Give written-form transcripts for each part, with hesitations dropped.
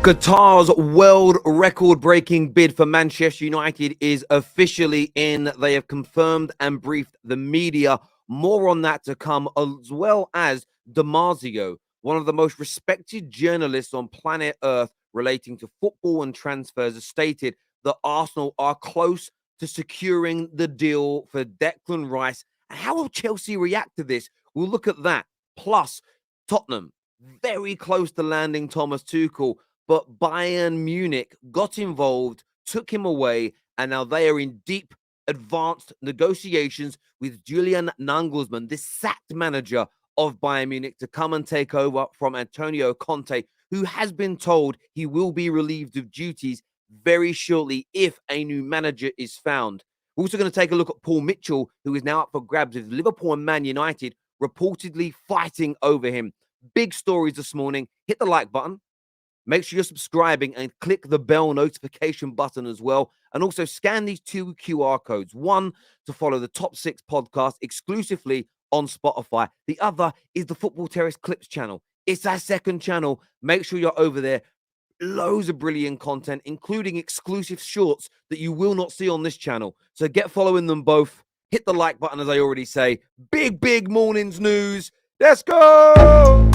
Qatar's world record-breaking bid for Manchester United is officially in. They have confirmed and briefed the media. More on that to come, as well as Marzio, one of the most respected journalists on planet Earth relating to football and transfers, has stated that Arsenal are close to securing the deal for Declan Rice. And how will Chelsea react to this? We'll look at that. Plus, Tottenham, very close to landing Thomas Tuchel, but Bayern Munich got involved, took him away, and now they are in deep, advanced negotiations with Julian Nagelsmann, this sacked manager of Bayern Munich, to come and take over from Antonio Conte, who has been told he will be relieved of duties very shortly if a new manager is found. We're also going to take a look at Paul Mitchell, who is now up for grabs with Liverpool and Man United reportedly fighting over him. Big stories this morning. Hit the like button. Make sure you're subscribing and click the bell notification button as well. And also scan these two QR codes. One to follow the Top 6 podcast exclusively on Spotify. The other is the Football Terrace Clips channel. It's our second channel. Make sure you're over there. Loads of brilliant content, including exclusive shorts that you will not see on this channel. So get following them both. Hit the like button, as I already say. Big morning's news. Let's go!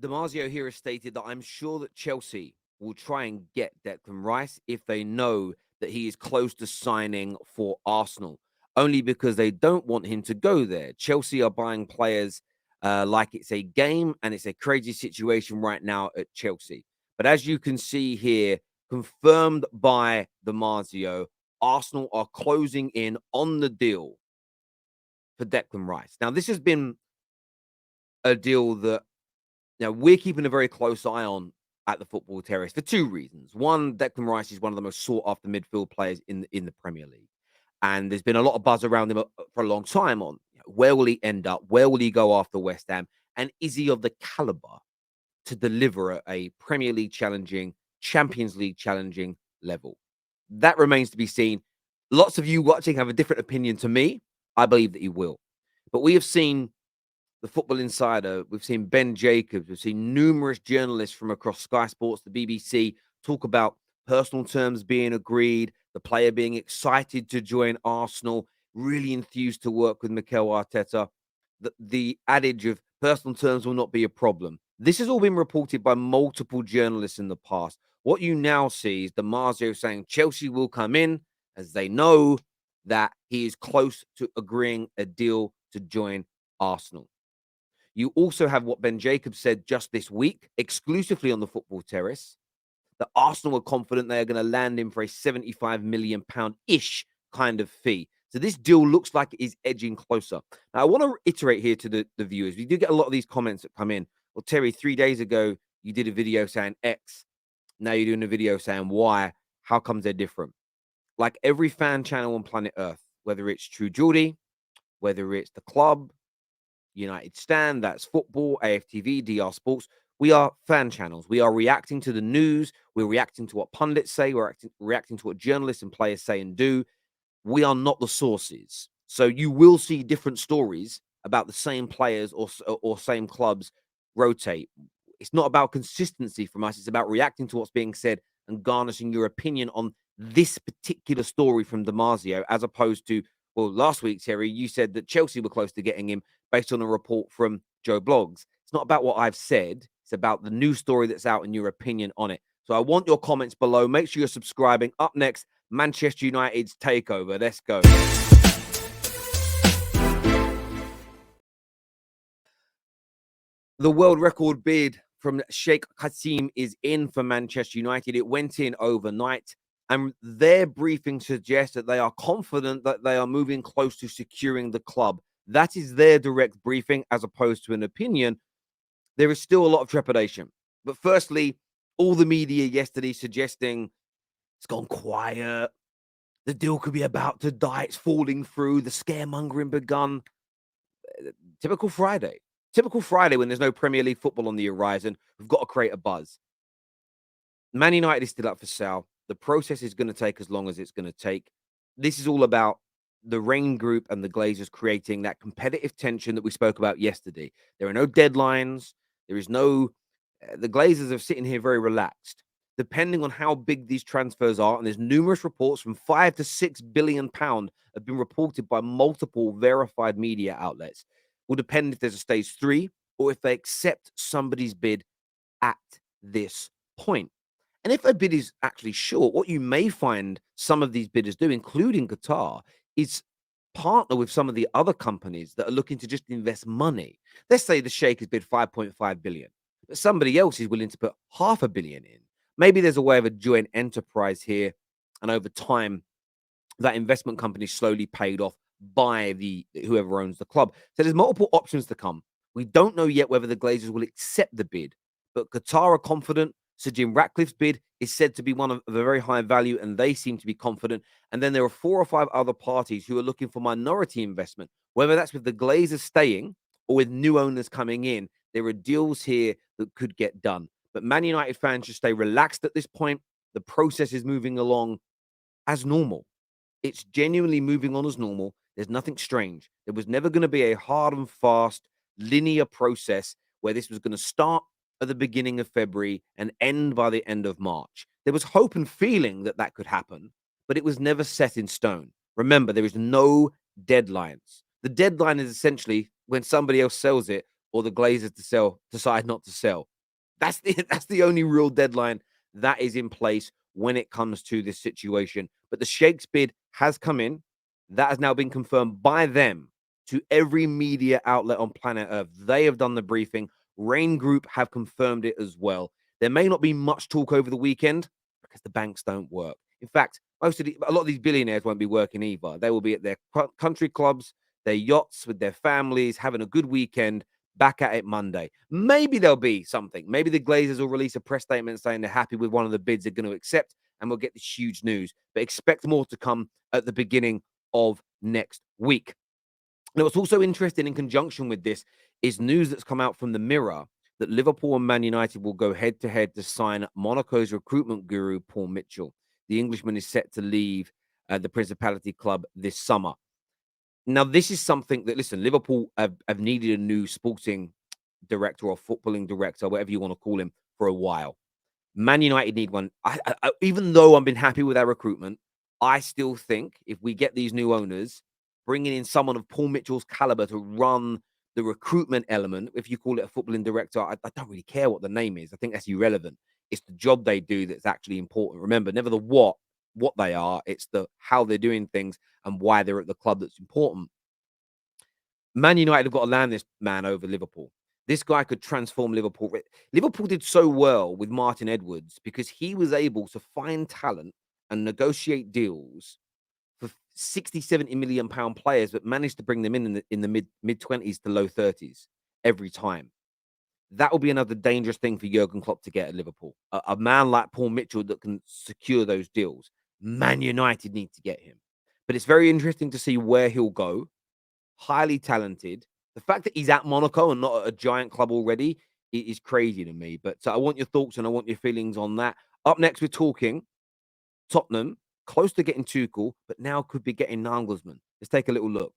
Marzio here has stated that I'm sure that Chelsea will try and get Declan Rice if they know that he is close to signing for Arsenal, only because they don't want him to go there. Chelsea are buying players like it's a game, and it's a crazy situation right now at Chelsea. But as you can see here, confirmed by Marzio, Arsenal are closing in on the deal for Declan Rice. Now, this has been a deal that we're keeping a very close eye on at the Football Terrace for two reasons. One, Declan Rice is one of the most sought-after midfield players in the Premier League. And there's been a lot of buzz around him for a long time on where will he end up? Where will he go after West Ham? And is he of the caliber to deliver at a Premier League challenging, Champions League challenging level? That remains to be seen. Lots of you watching have a different opinion to me. I believe that he will. But we have seen the Football Insider, we've seen Ben Jacobs, we've seen numerous journalists from across Sky Sports, the BBC, talk about personal terms being agreed, the player being excited to join Arsenal, really enthused to work with Mikel Arteta. The adage of personal terms will not be a problem. This has all been reported by multiple journalists in the past. What you now see is Marzio saying Chelsea will come in as they know that he is close to agreeing a deal to join Arsenal. You also have what Ben Jacobs said just this week, exclusively on the Football Terrace, that Arsenal are confident they are going to land him for a £75 million-ish kind of fee. So this deal looks like it is edging closer. Now, I want to reiterate here to the viewers. We do get a lot of these comments that come in. Well, Terry, 3 days ago, you did a video saying X. Now you're doing a video saying Y. How comes they're different? Like every fan channel on planet Earth, whether it's True Geordie, whether it's the club, United Stand, that's football, AFTV, DR Sports. We are fan channels. We are reacting to the news. We're reacting to what pundits say. We're reacting to what journalists and players say and do. We are not the sources. So you will see different stories about the same players or same clubs rotate. It's not about consistency from us. It's about reacting to what's being said and garnishing your opinion on this particular story from Marzio, as opposed to, well, last week, Terry, you said that Chelsea were close to getting him based on a report from Joe Blogs. It's not about what I've said. It's about the new story that's out and your opinion on it. So I want your comments below. Make sure you're subscribing. Up next, Manchester United's takeover. Let's go. The world record bid from Sheikh Jassim is in for Manchester United. It went in overnight, and their briefing suggests that they are confident that they are moving close to securing the club. That is their direct briefing as opposed to an opinion. There is still a lot of trepidation. But firstly, All the media yesterday suggesting it's gone quiet. The deal could be about to die. It's falling through. The scaremongering begun. Typical Friday. Typical Friday when there's no Premier League football on the horizon. We've got to create a buzz. Man United is still up for sale. The process is going to take as long as it's going to take. This is all about the Rain Group and the Glazers creating that competitive tension that we spoke about yesterday. There are no deadlines. There is no. The Glazers are sitting here very relaxed. Depending on how big these transfers are, and there's numerous reports from £5 to £6 billion have been reported by multiple verified media outlets. Will depend if there's a stage 3 or if they accept somebody's bid at this point. And if a bid is actually short, what you may find some of these bidders do, including Qatar, is partner with some of the other companies that are looking to just invest money. Let's say the Sheikh has bid 5.5 billion, but somebody else is willing to put half a billion in. Maybe there's a way of a joint enterprise here, and over time, that investment company is slowly paid off by the whoever owns the club. So there's multiple options to come. We don't know yet whether the Glazers will accept the bid, but Qatar are confident. Sir Jim Ratcliffe's bid is said to be one of a very high value, and they seem to be confident. And then there are 4 or 5 other parties who are looking for minority investment, whether that's with the Glazers staying or with new owners coming in. There are deals here that could get done. But Man United fans should stay relaxed at this point. The process is moving along as normal. It's genuinely moving on as normal. There's nothing strange. There was never going to be a hard and fast linear process where this was going to start at the beginning of February and end by the end of March. There was hope and feeling that that could happen, but it was never set in stone. Remember, there is no deadlines. The deadline is essentially when somebody else sells it or the Glazers to sell decide not to sell. That's the only real deadline that is in place when it comes to this situation. But the Sheikh's bid has come in. That has now been confirmed by them to every media outlet on planet Earth. They have done the briefing. Rain Group have confirmed it as well. There may not be much talk over the weekend because the banks don't work. In fact, a lot of these billionaires won't be working either. They will be at their country clubs, their yachts with their families, having a good weekend. Back at it Monday. Maybe there'll be something. Maybe the Glazers will release a press statement saying they're happy with one of the bids they're going to accept, and we'll get this huge news. But expect more to come at the beginning of next week. Now, what's also interesting in conjunction with this is news that's come out from the Mirror that Liverpool and Man United will go head to head to sign Monaco's recruitment guru, Paul Mitchell. The Englishman is set to leave the Principality club this summer. Now, this is something that, listen, Liverpool have needed a new sporting director or footballing director, whatever you want to call him, for a while. Man United need one. Even though I've been happy with our recruitment, I still think if we get these new owners, bringing in someone of Paul Mitchell's caliber to run the recruitment element, if you call it a footballing director, I don't really care what the name is. I think that's irrelevant. It's the job they do that's actually important. Remember, never the what they are. It's the how they're doing things and why they're at the club that's important. Man United have got to land this man over Liverpool. This guy could transform Liverpool. Liverpool did so well with Martin Edwards because he was able to find talent and negotiate deals for 60, 70 million pound players, but managed to bring them in the mid 20s to low 30s every time. That will be another dangerous thing for Jurgen Klopp to get at Liverpool. A man like Paul Mitchell that can secure those deals. Man United need to get him. But it's very interesting to see where he'll go. Highly talented. The fact that he's at Monaco and not at a giant club already is crazy to me. But I want your thoughts and I want your feelings on that. Up next, we're talking Tottenham, close to getting Tuchel, but now could be getting Nagelsmann. Let's take a little look.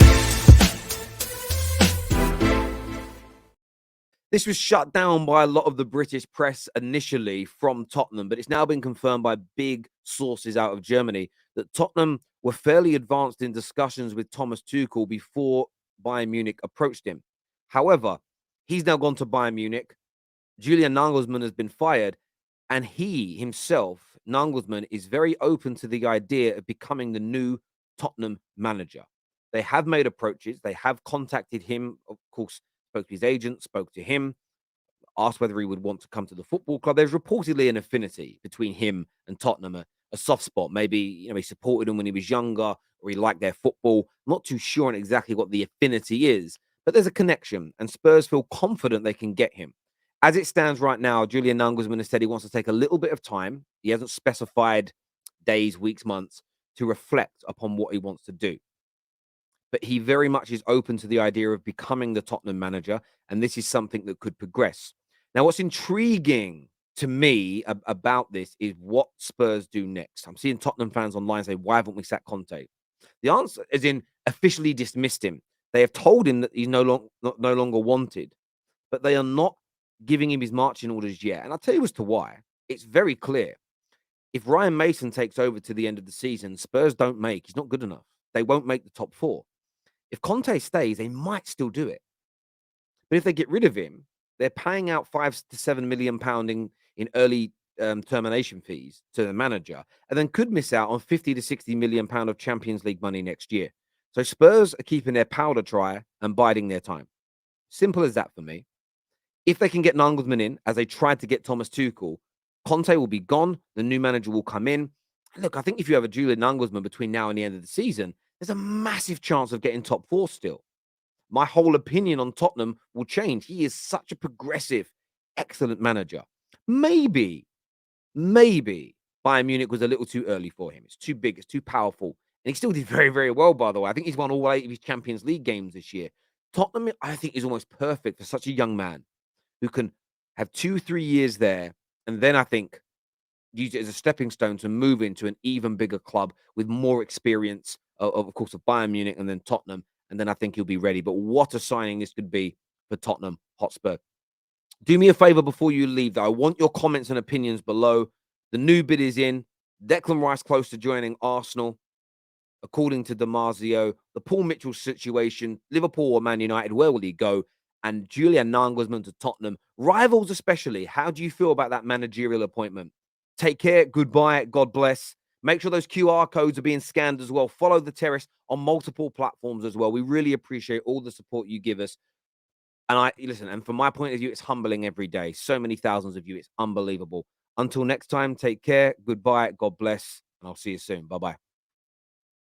This was shut down by a lot of the British press initially from Tottenham, but it's now been confirmed by big sources out of Germany that Tottenham were fairly advanced in discussions with Thomas Tuchel before Bayern Munich approached him. However, he's now gone to Bayern Munich. Julian Nagelsmann has been fired, and he himself, Nagelsmann, is very open to the idea of becoming the new Tottenham manager. They have made approaches. They have contacted him, of course, spoke to his agent, spoke to him, asked whether he would want to come to the football club. There's reportedly an affinity between him and Tottenham, a soft spot. Maybe he supported them when he was younger, or he liked their football. I'm not too sure on exactly what the affinity is, but there's a connection, and Spurs feel confident they can get him. As it stands right now, Julian Nagelsmann has said he wants to take a little bit of time. He hasn't specified days, weeks, months to reflect upon what he wants to do. But he very much is open to the idea of becoming the Tottenham manager, and this is something that could progress. Now, what's intriguing to me about this is what Spurs do next. I'm seeing Tottenham fans online say, "Why haven't we sacked Conte?" The answer is in officially dismissed him. They have told him that he's no longer wanted, but they are not giving him his marching orders yet. And I'll tell you as to why. It's very clear. If Ryan Mason takes over to the end of the season, Spurs don't make. He's not good enough. They won't make the top four. If Conte stays, they might still do it. But if they get rid of him, they're paying out £5 to £7 million in early termination fees to the manager, and then could miss out on £50 to £60 million of Champions League money next year. So Spurs are keeping their powder dry and biding their time. Simple as that for me. If they can get Nagelsmann in, as they tried to get Thomas Tuchel, Conte will be gone. The new manager will come in. Look, I think if you have a Julian Nagelsmann between now and the end of the season, there's a massive chance of getting top four still. My whole opinion on Tottenham will change. He is such a progressive, excellent manager. Maybe Bayern Munich was a little too early for him. It's too big, it's too powerful. And he still did very, very well, by the way. I think he's won all 8 of his Champions League games this year. Tottenham, I think, is almost perfect for such a young man who can have 2, 3 years there. And then I think use it as a stepping stone to move into an even bigger club with more experience, of course, of Bayern Munich and then Tottenham. And then I think he'll be ready. But what a signing this could be for Tottenham Hotspur. Do me a favor before you leave, though. I want your comments and opinions below. The new bid is in. Declan Rice close to joining Arsenal, according to Marzio. The Paul Mitchell situation, Liverpool or Man United, where will he go? And Julian Nagelsmann to Tottenham. Rivals especially. How do you feel about that managerial appointment? Take care. Goodbye. God bless. Make sure those QR codes are being scanned as well. Follow the Terrace on multiple platforms as well. We really appreciate all the support you give us. And I listen, and from my point of view, it's humbling every day. So many thousands of you. It's unbelievable. Until next time, take care. Goodbye. God bless. And I'll see you soon. Bye-bye.